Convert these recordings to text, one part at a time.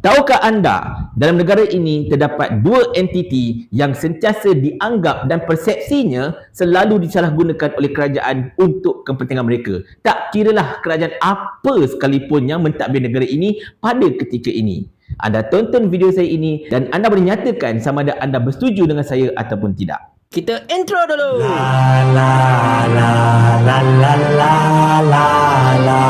Tahukah anda, dalam negara ini terdapat dua entiti yang sentiasa dianggap dan persepsinya selalu disalahgunakan oleh kerajaan untuk kepentingan mereka. Tak kiralah kerajaan apa sekalipun yang mentadbir negara ini pada ketika ini. Anda tonton video saya ini dan anda boleh nyatakan sama ada anda bersetuju dengan saya ataupun tidak. Kita intro dulu. La la la la la la la la.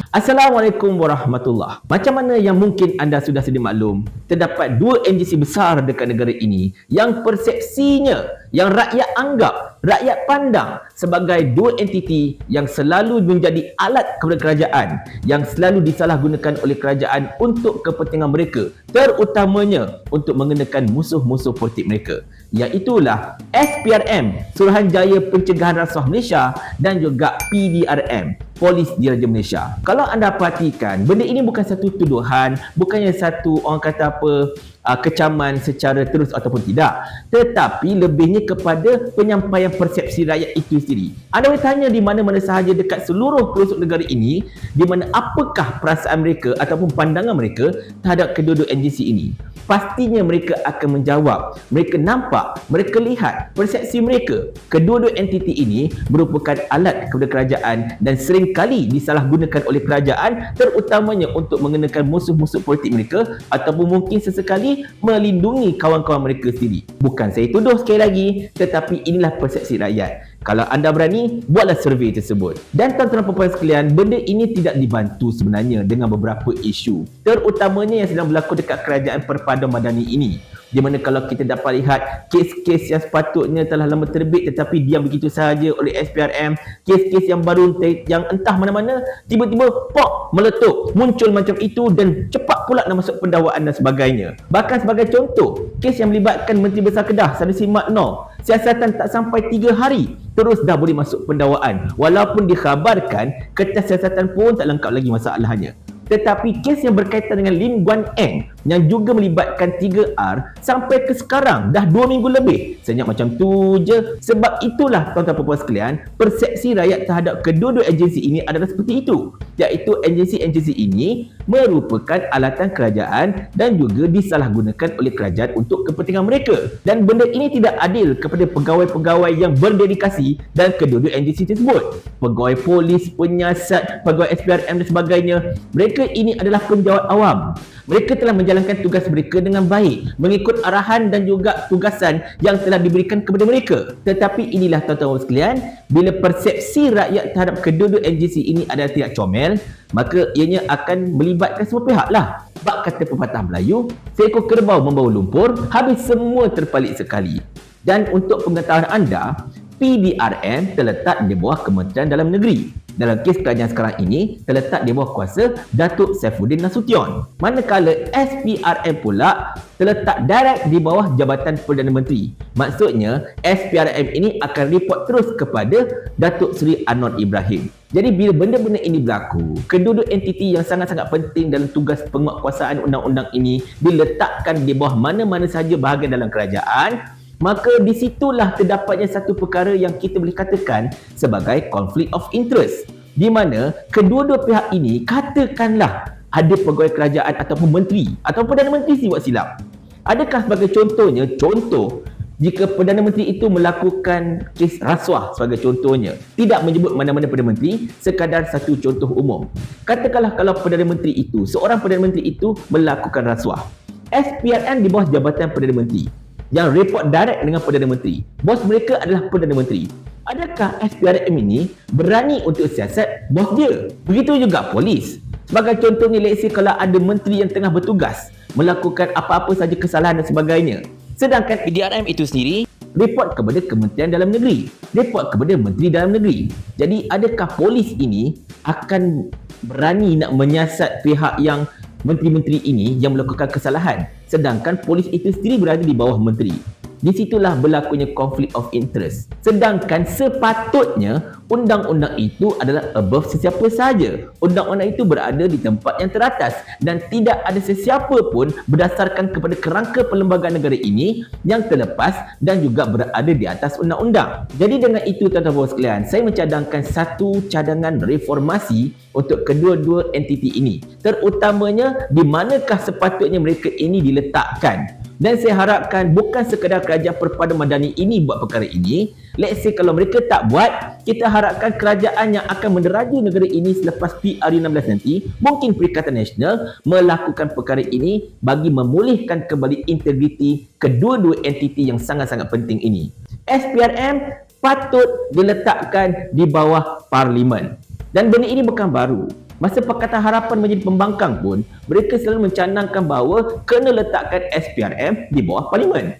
Assalamualaikum warahmatullahi. Macam mana yang mungkin anda sudah sedia maklum, terdapat dua NGC besar dekat negara ini yang persepsinya, yang rakyat anggap, rakyat pandang sebagai dua entiti yang selalu menjadi alat kepada kerajaan, yang selalu disalahgunakan oleh kerajaan untuk kepentingan mereka, terutamanya untuk mengenakan musuh-musuh politik mereka. Iaitulah SPRM, Suruhanjaya Pencegahan Rasuah Malaysia, dan juga PDRM, Polis Diraja Malaysia. Kalau anda perhatikan, benda ini bukan satu tuduhan, bukannya satu orang kata apa, kecaman secara terus ataupun tidak, tetapi lebihnya kepada penyampaian persepsi rakyat itu sendiri. Anda boleh tanya di mana-mana sahaja dekat seluruh pelosok negara ini, di mana apakah perasaan mereka ataupun pandangan mereka terhadap kedua-dua NGC ini. Pastinya mereka akan menjawab, mereka nampak, mereka lihat persepsi mereka. Kedua-dua entiti ini merupakan alat kepada kerajaan dan seringkali disalahgunakan oleh kerajaan, terutamanya untuk mengenakan musuh-musuh politik mereka ataupun mungkin sesekali melindungi kawan-kawan mereka sendiri. Bukan saya tuduh sekali lagi, tetapi inilah persepsi rakyat. Kalau anda berani, buatlah survei tersebut. Dan tuan-tuan dan puan-puan sekalian, benda ini tidak dibantu sebenarnya dengan beberapa isu, terutamanya yang sedang berlaku dekat kerajaan perpaduan madani ini, di mana kalau kita dapat lihat kes-kes yang sepatutnya telah lama terbit tetapi diam begitu sahaja oleh SPRM, kes-kes yang baru yang entah mana-mana tiba-tiba pop meletup, muncul macam itu dan cepat pula nak masuk pendakwaan dan sebagainya. Bahkan sebagai contoh, kes yang melibatkan Menteri Besar Kedah Sanusi Mat Noor, siasatan tak sampai 3 hari terus dah boleh masuk pendakwaan, walaupun dikhabarkan kertas siasatan pun tak lengkap lagi masalahnya. Tetapi kes yang berkaitan dengan Lim Guan Eng yang juga melibatkan 3R sampai ke sekarang dah 2 minggu lebih. Senyap macam tu je. Sebab itulah tuan-tuan dan puan sekalian, persepsi rakyat terhadap kedua-dua agensi ini adalah seperti itu. Iaitu agensi-agensi ini merupakan alatan kerajaan dan juga disalahgunakan oleh kerajaan untuk kepentingan mereka. Dan benda ini tidak adil kepada pegawai-pegawai yang berdedikasi dan kedua-dua agensi tersebut. Pegawai polis, penyiasat, pegawai SPRM dan sebagainya, mereka ini adalah penjawat awam. Mereka telah menjalankan tugas mereka dengan baik, mengikut arahan dan juga tugasan yang telah diberikan kepada mereka. Tetapi inilah tuan-tuan sekalian, bila persepsi rakyat terhadap kedua-dua NGC ini adalah tidak comel, maka ianya akan melibatkan semua pihak lah. Sebab kata pepatah Melayu, seekor kerbau membawa lumpur, habis semua terpalit sekali. Dan untuk pengetahuan anda, PDRM terletak di bawah Kementerian Dalam Negeri. Dalam kes kerajaan sekarang ini terletak di bawah kuasa Datuk Saifuddin Nasution. Manakala SPRM pula terletak direct di bawah Jabatan Perdana Menteri. Maksudnya SPRM ini akan report terus kepada Datuk Seri Anwar Ibrahim. Jadi bila benda-benda ini berlaku, kedua-dua entiti yang sangat-sangat penting dalam tugas penguatkuasaan undang-undang ini diletakkan di bawah mana-mana sahaja bahagian dalam kerajaan, maka di situlah terdapatnya satu perkara yang kita boleh katakan sebagai conflict of interest, di mana kedua-dua pihak ini katakanlah ada pegawai kerajaan ataupun menteri ataupun Perdana Menteri buat silap. Adakah sebagai contohnya, jika Perdana Menteri itu melakukan kes rasuah sebagai contohnya, tidak menyebut mana-mana Perdana Menteri, sekadar satu contoh umum. Katakanlah kalau Perdana Menteri itu, seorang Perdana Menteri itu melakukan rasuah, SPRM di bawah Jabatan Perdana Menteri yang report direct dengan Perdana Menteri, bos mereka adalah Perdana Menteri, adakah SPRM ini berani untuk siasat bos dia? Begitu juga polis. Sebagai contohnya, let's say kalau ada menteri yang tengah bertugas melakukan apa-apa saja kesalahan dan sebagainya, sedangkan PDRM itu sendiri report kepada Kementerian Dalam Negeri, report kepada Menteri Dalam Negeri. Jadi adakah polis ini akan berani nak menyiasat pihak yang menteri-menteri ini yang melakukan kesalahan, sedangkan polis itu sendiri berada di bawah menteri? di situlah berlakunya konflik of interest. Sedangkan sepatutnya undang-undang itu adalah above sesiapa sahaja. Undang-undang itu berada di tempat yang teratas dan tidak ada sesiapa pun berdasarkan kepada kerangka perlembagaan negara ini yang terlepas dan juga berada di atas undang-undang. Jadi dengan itu tuan-tuan dan sekalian, saya mencadangkan satu cadangan reformasi untuk kedua-dua entiti ini. Terutamanya di manakah sepatutnya mereka ini diletakkan. Dan saya harapkan bukan sekadar kerajaan perpaduan madani ini buat perkara ini. Let's say kalau mereka tak buat, kita harapkan kerajaan yang akan menderaja negara ini selepas PRU16 nanti, mungkin Perikatan Nasional melakukan perkara ini bagi memulihkan kembali integriti kedua-dua entiti yang sangat-sangat penting ini. SPRM patut diletakkan di bawah Parlimen. Dan benda ini bukan baru. Masa Pakatan Harapan menjadi pembangkang pun, mereka selalu mencanangkan bahawa kena letakkan SPRM di bawah Parlimen.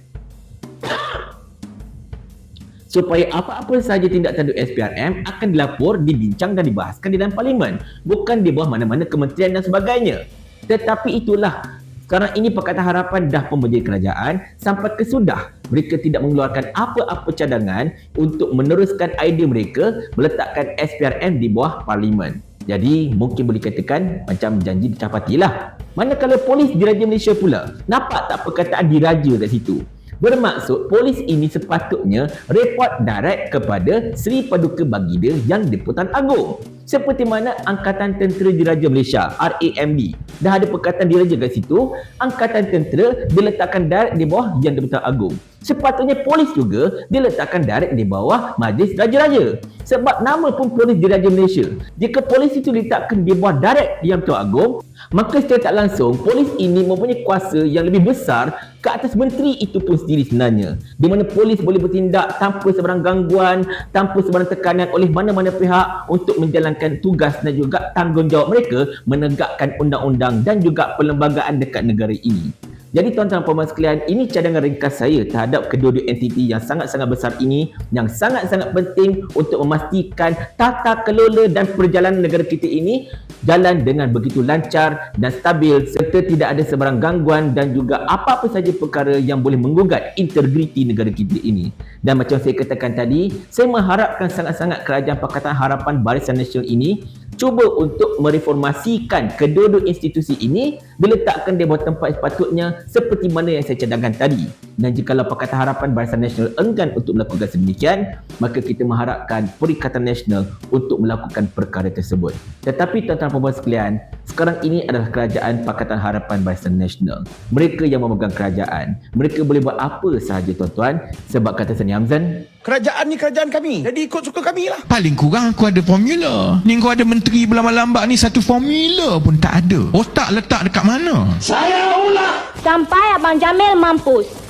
Supaya apa-apa sahaja tindak tanduk SPRM akan dilapor, dibincang dan dibahaskan di dalam Parlimen. Bukan di bawah mana-mana kementerian dan sebagainya. Tetapi itulah, sekarang ini Pakatan Harapan dah pun menjadi kerajaan sampai ke sudah mereka tidak mengeluarkan apa-apa cadangan untuk meneruskan idea mereka meletakkan SPRM di bawah Parlimen. Jadi mungkin boleh katakan macam janji dicapatilah. Manakala polis diraja Malaysia pula, nampak tak perkataan diraja kat situ? Bermaksud polis ini sepatutnya report direct kepada Seri Paduka Baginda Yang di-Pertuan Agong. Seperti mana Angkatan Tentera Diraja Malaysia, RAMD. Dah ada perkataan diraja kat situ, Angkatan Tentera diletakkan direct di bawah Yang di-Pertuan Agong. Sepatutnya polis juga diletakkan direct di bawah Majlis Raja-Raja. Sebab nama pun Polis Diraja Malaysia. Jika polis itu diletakkan di bawah direct Yang di-Pertuan Agong, maka secara tak langsung polis ini mempunyai kuasa yang lebih besar ke atas menteri itu pun sendiri sebenarnya, di mana polis boleh bertindak tanpa sebarang gangguan, tanpa sebarang tekanan oleh mana-mana pihak untuk menjalankan tugas dan juga tanggungjawab mereka menegakkan undang-undang dan juga perlembagaan dekat negara ini. Jadi tuan-tuan dan puan-puan sekalian, ini cadangan ringkas saya terhadap kedua-dua entiti yang sangat-sangat besar ini, yang sangat-sangat penting untuk memastikan tata kelola dan perjalanan negara kita ini jalan dengan begitu lancar dan stabil serta tidak ada sebarang gangguan dan juga apa-apa saja perkara yang boleh menggugat integriti negara kita ini. Dan macam saya katakan tadi, saya mengharapkan sangat-sangat Kerajaan Pakatan Harapan Barisan Nasional ini cuba untuk mereformasikan kedua-dua institusi ini, diletakkan di bawah tempat sepatutnya seperti mana yang saya cadangkan tadi. Dan jikalau Pakatan Harapan Barisan Nasional enggan untuk melakukan sedemikian, maka kita mengharapkan Perikatan Nasional untuk melakukan perkara tersebut. Tetapi tuan-tuan dan puan-puan sekalian, sekarang ini adalah Kerajaan Pakatan Harapan Barisan Nasional. Mereka yang memegang kerajaan. Mereka boleh buat apa sahaja tuan-tuan, sebab kata Sani Hamzan, kerajaan ni kerajaan kami, jadi ikut suka kami lah. Paling kurang aku ada formula. Ni kau ada menteri berlambat-lambat ni, satu formula pun tak ada. Otak letak dekat mana? Saya ulang. Sampai Abang Jamil mampus.